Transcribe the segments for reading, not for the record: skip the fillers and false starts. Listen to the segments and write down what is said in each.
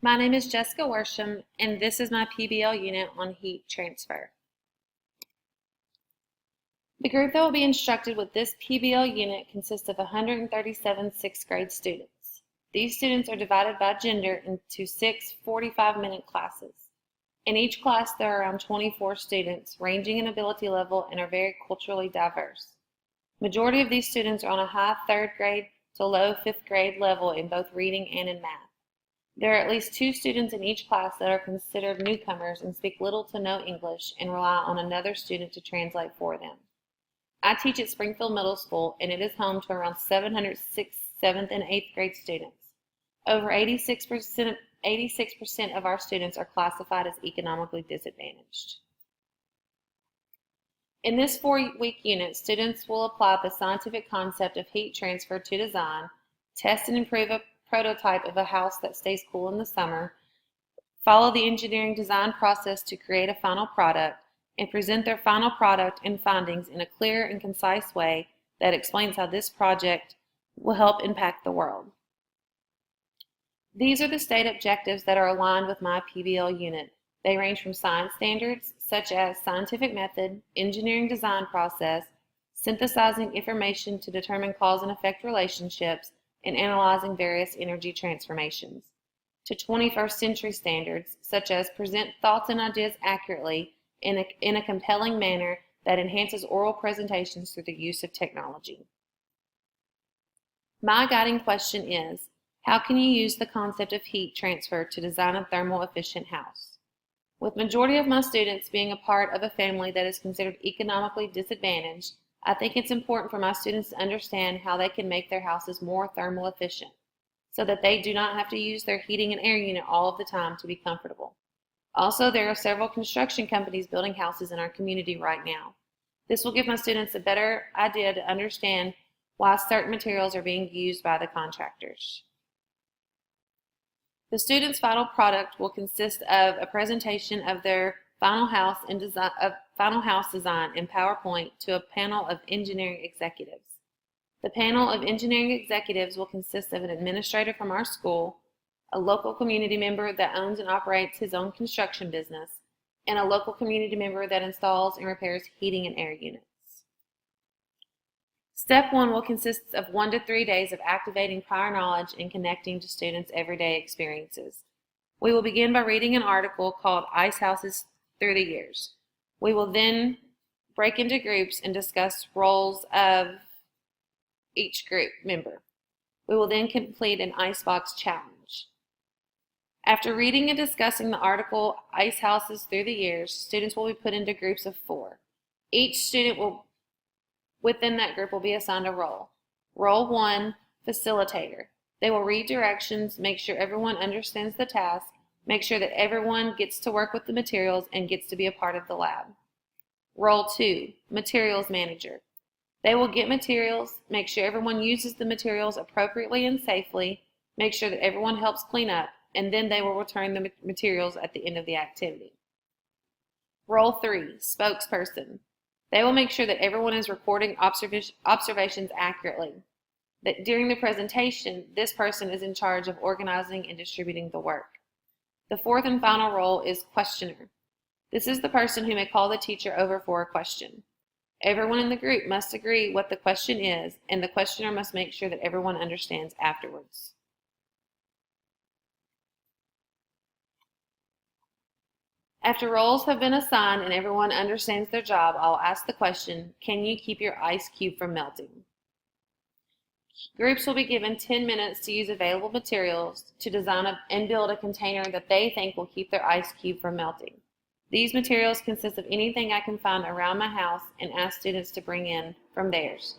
My name is Jessica Worsham, and this is my PBL unit on heat transfer. The group that will be instructed with this PBL unit consists of 137 sixth grade students. These students are divided by gender into 6 45-minute classes. In each class, there are around 24 students, ranging in ability level and are very culturally diverse. Majority of these students are on a high 3rd grade to low 5th grade level in both reading and in math. There are at least 2 students in each class that are considered newcomers and speak little to no English and rely on another student to translate for them. I teach at Springfield Middle School, and it is home to around 700 6th, 7th, and 8th grade students. Over 86% of our students are classified as economically disadvantaged. In this 4-week unit, students will apply the scientific concept of heat transfer to design, test and improve a prototype of a house that stays cool in the summer, follow the engineering design process to create a final product, and present their final product and findings in a clear and concise way that explains how this project will help impact the world. These are the state objectives that are aligned with my PBL unit. They range from science standards such as scientific method, engineering design process, synthesizing information to determine cause and effect relationships, and analyzing various energy transformations, to 21st century standards such as present thoughts and ideas accurately in a compelling manner that enhances oral presentations through the use of technology. My guiding question is, how can you use the concept of heat transfer to design a thermal efficient house? With majority of my students being a part of a family that is considered economically disadvantaged, I think it's important for my students to understand how they can make their houses more thermal efficient so that they do not have to use their heating and air unit all of the time to be comfortable. Also, there are several construction companies building houses in our community right now. This will give my students a better idea to understand why certain materials are being used by the contractors. The students' final product will consist of a presentation of their final house design in PowerPoint to a panel of engineering executives. The panel of engineering executives will consist of an administrator from our school, a local community member that owns and operates his own construction business, and a local community member that installs and repairs heating and air units. Step 1 will consist of 1 to 3 days of activating prior knowledge and connecting to students' everyday experiences. We will begin by reading an article called Ice Houses Through the Years. We will then break into groups and discuss roles of each group member. We will then complete an icebox challenge. After reading and discussing the article Ice Houses Through the Years, students will be put into groups of 4. Each student within that group will be assigned a role. Role 1, facilitator. They will read directions, make sure everyone understands the task, make sure that everyone gets to work with the materials and gets to be a part of the lab. Role 2, materials manager. They will get materials, make sure everyone uses the materials appropriately and safely, make sure that everyone helps clean up, and then they will return the materials at the end of the activity. Role 3, spokesperson. They will make sure that everyone is recording observations accurately. That during the presentation, this person is in charge of organizing and distributing the work. The 4th and final role is questioner. This is the person who may call the teacher over for a question. Everyone in the group must agree what the question is, and the questioner must make sure that everyone understands afterwards. After roles have been assigned and everyone understands their job, I'll ask the question, can you keep your ice cube from melting? Groups will be given 10 minutes to use available materials to design and build a container that they think will keep their ice cube from melting. These materials consist of anything I can find around my house and ask students to bring in from theirs.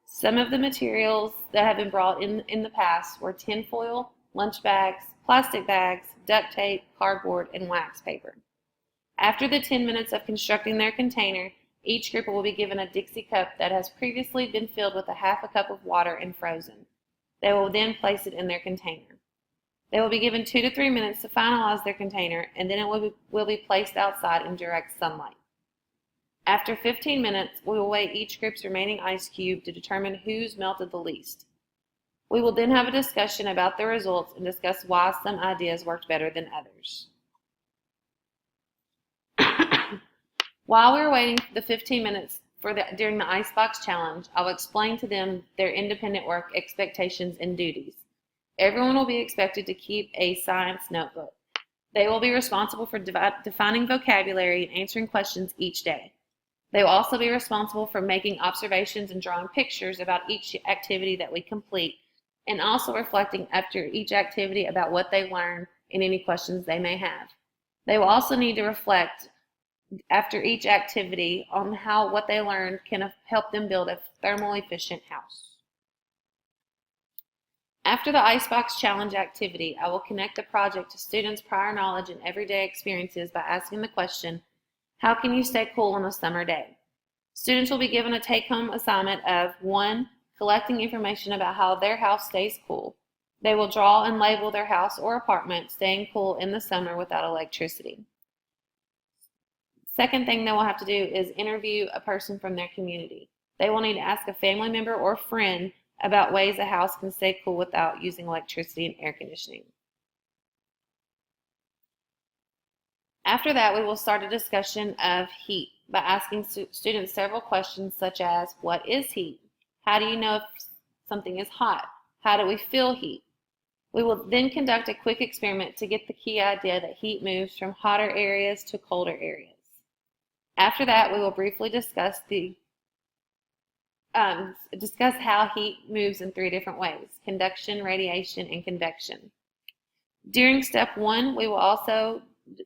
Some of the materials that have been brought in the past were tinfoil, lunch bags, plastic bags, duct tape, cardboard, and wax paper. After the 10 minutes of constructing their container, each group will be given a Dixie cup that has previously been filled with a half a cup of water and frozen. They will then place it in their container. They will be given 2 to 3 minutes to finalize their container, and then it will be placed outside in direct sunlight. After 15 minutes, we will weigh each group's remaining ice cube to determine who's melted the least. We will then have a discussion about the results and discuss why some ideas worked better than others. While we're waiting the 15 minutes during the Icebox Challenge, I will explain to them their independent work expectations and duties. Everyone will be expected to keep a science notebook. They will be responsible for defining vocabulary and answering questions each day. They will also be responsible for making observations and drawing pictures about each activity that we complete, and also reflecting after each activity about what they learned and any questions they may have. They will also need to reflect after each activity on how what they learned can help them build a thermally efficient house. After the Icebox Challenge activity, I will connect the project to students' prior knowledge and everyday experiences by asking the question, how can you stay cool on a summer day? Students will be given a take-home assignment of 1. Collecting information about how their house stays cool. They will draw and label their house or apartment staying cool in the summer without electricity. Second thing they will have to do is interview a person from their community. They will need to ask a family member or friend about ways a house can stay cool without using electricity and air conditioning. After that, we will start a discussion of heat by asking students several questions such as, what is heat? How do you know if something is hot? How do we feel heat? We will then conduct a quick experiment to get the key idea that heat moves from hotter areas to colder areas. After that, we will briefly discuss how heat moves in 3 different ways: conduction, radiation, and convection. During step 1, we will also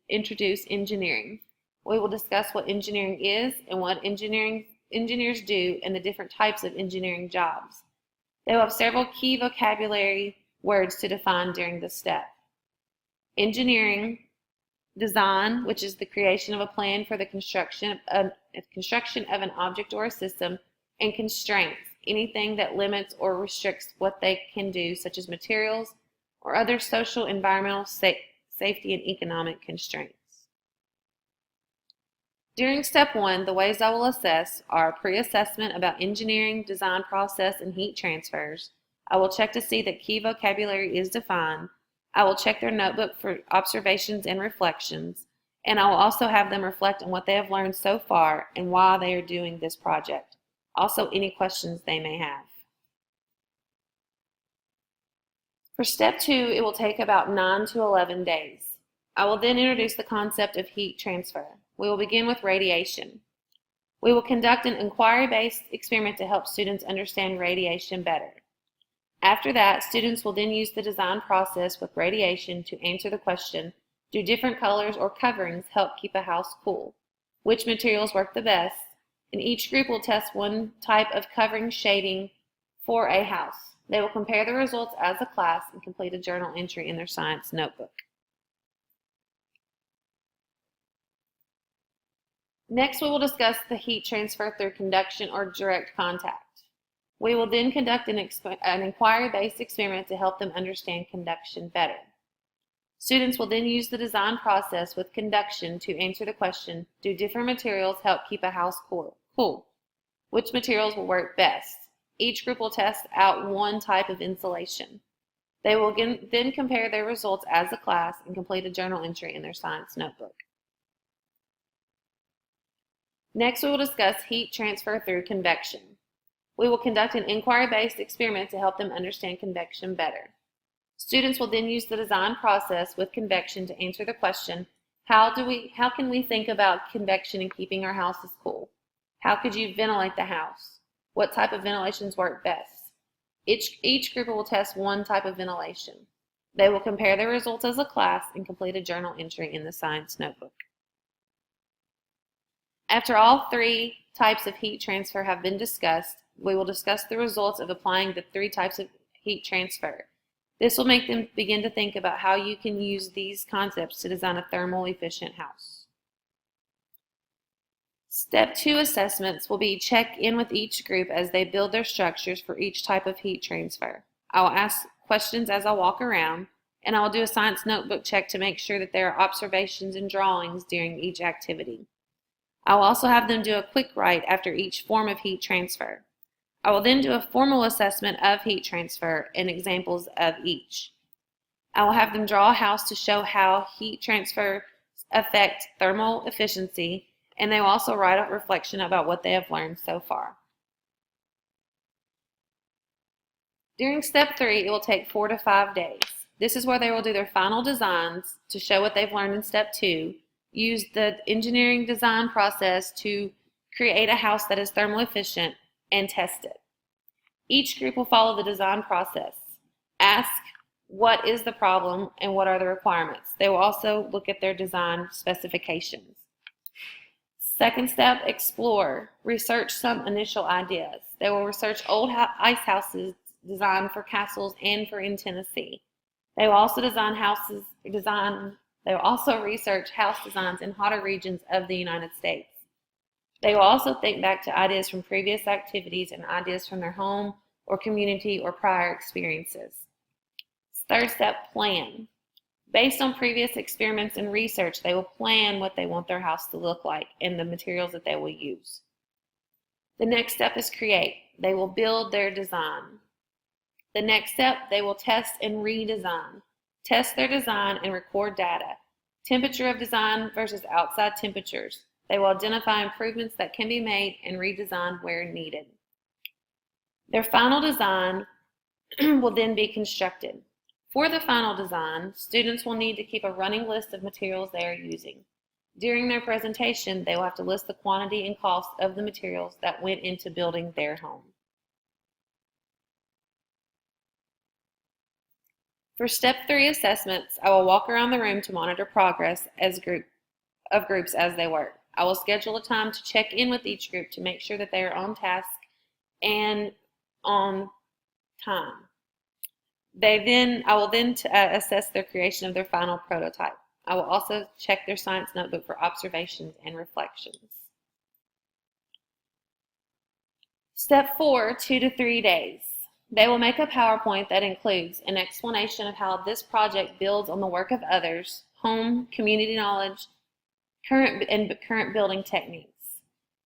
introduce engineering. We will discuss what engineering is and what engineers do and the different types of engineering jobs. They will have several key vocabulary words to define during this step. Engineering, design, which is the creation of a plan for the construction of an object or a system, and constraints, anything that limits or restricts what they can do, such as materials or other social, environmental, safety, and economic constraints. During step 1, the ways I will assess are pre-assessment about engineering, design process, and heat transfers. I will check to see that key vocabulary is defined. I will check their notebook for observations and reflections, and I will also have them reflect on what they have learned so far and why they are doing this project. Also, any questions they may have. For step 2, it will take about 9 to 11 days. I will then introduce the concept of heat transfer. We will begin with radiation. We will conduct an inquiry-based experiment to help students understand radiation better. After that, students will then use the design process with radiation to answer the question, do different colors or coverings help keep a house cool? Which materials work the best? And each group will test one type of covering shading for a house. They will compare the results as a class and complete a journal entry in their science notebook. Next, we will discuss the heat transfer through conduction or direct contact. We will then conduct an inquiry-based experiment to help them understand conduction better. Students will then use the design process with conduction to answer the question, do different materials help keep a house cool? Which materials will work best? Each group will test out one type of insulation. They will then compare their results as a class and complete a journal entry in their science notebook. Next, we will discuss heat transfer through convection. We will conduct an inquiry-based experiment to help them understand convection better. Students will then use the design process with convection to answer the question, how can we think about convection in keeping our houses cool? How could you ventilate the house? What type of ventilations work best? Each group will test one type of ventilation. They will compare their results as a class and complete a journal entry in the science notebook. After all 3 types of heat transfer have been discussed, we will discuss the results of applying the 3 types of heat transfer. This will make them begin to think about how you can use these concepts to design a thermally efficient house. Step 2 assessments will be check in with each group as they build their structures for each type of heat transfer. I will ask questions as I walk around, and I will do a science notebook check to make sure that there are observations and drawings during each activity. I will also have them do a quick write after each form of heat transfer. I will then do a formal assessment of heat transfer and examples of each. I will have them draw a house to show how heat transfer affects thermal efficiency, and they will also write a reflection about what they have learned so far. During step 3, it will take 4 to 5 days. This is where they will do their final designs to show what they've learned in step 2, use the engineering design process to create a house that is thermal efficient, and test it. Each group will follow the design process. Ask what is the problem and what are the requirements. They will also look at their design specifications. Second step, explore. Research some initial ideas. They will research old ice houses designed for castles and for in Tennessee. They will also they will also research house designs in hotter regions of the United States. They will also think back to ideas from previous activities and ideas from their home or community or prior experiences. Third step, plan. Based on previous experiments and research, they will plan what they want their house to look like and the materials that they will use. The next step is create. They will build their design. The next step, they will test and redesign. Test their design and record data. Temperature of design versus outside temperatures. They will identify improvements that can be made and redesign where needed. Their final design will then be constructed. For the final design, students will need to keep a running list of materials they are using. During their presentation, they will have to list the quantity and cost of the materials that went into building their home. For step 3 assessments, I will walk around the room to monitor progress of groups as they work. I will schedule a time to check in with each group to make sure that they are on task and on time. I will then assess their creation of their final prototype. I will also check their science notebook for observations and reflections. Step 4, 2 to 3 days. They will make a PowerPoint that includes an explanation of how this project builds on the work of others, home, community knowledge, current building techniques.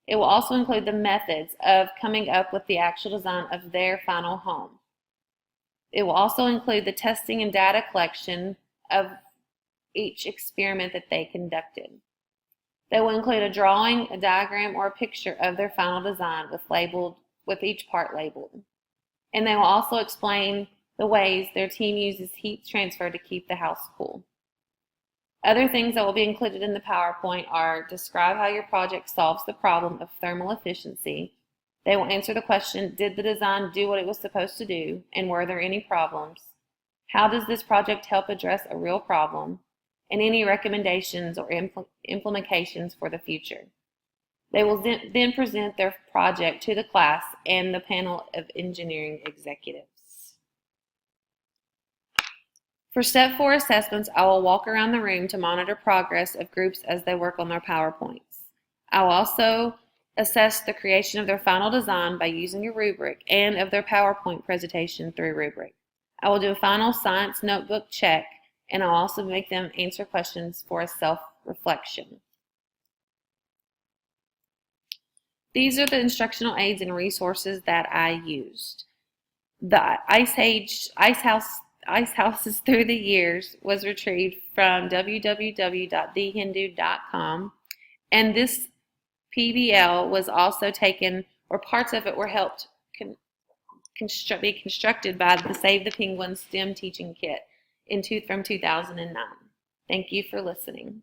It will also include the methods of coming up with the actual design of their final home. It will also include the testing and data collection of each experiment that they conducted. They will include a drawing, a diagram, or a picture of their final design with each part labeled. And they will also explain the ways their team uses heat transfer to keep the house cool. Other things that will be included in the PowerPoint are describe how your project solves the problem of thermal efficiency. They will answer the question, did the design do what it was supposed to do, and were there any problems? How does this project help address a real problem? And any recommendations or implementations for the future. They will then present their project to the class and the panel of engineering executives. For step 4 assessments, I will walk around the room to monitor progress of groups as they work on their PowerPoints. I will also assess the creation of their final design by using a rubric and of their PowerPoint presentation through rubric. I will do a final science notebook check, and I'll also make them answer questions for a self-reflection. These are the instructional aids and resources that I used. The Ice Houses Through the Years was retrieved from www.thehindu.com, and this PBL was also taken, or parts of it were helped be constructed by the Save the Penguins STEM teaching kit from 2009. Thank you for listening.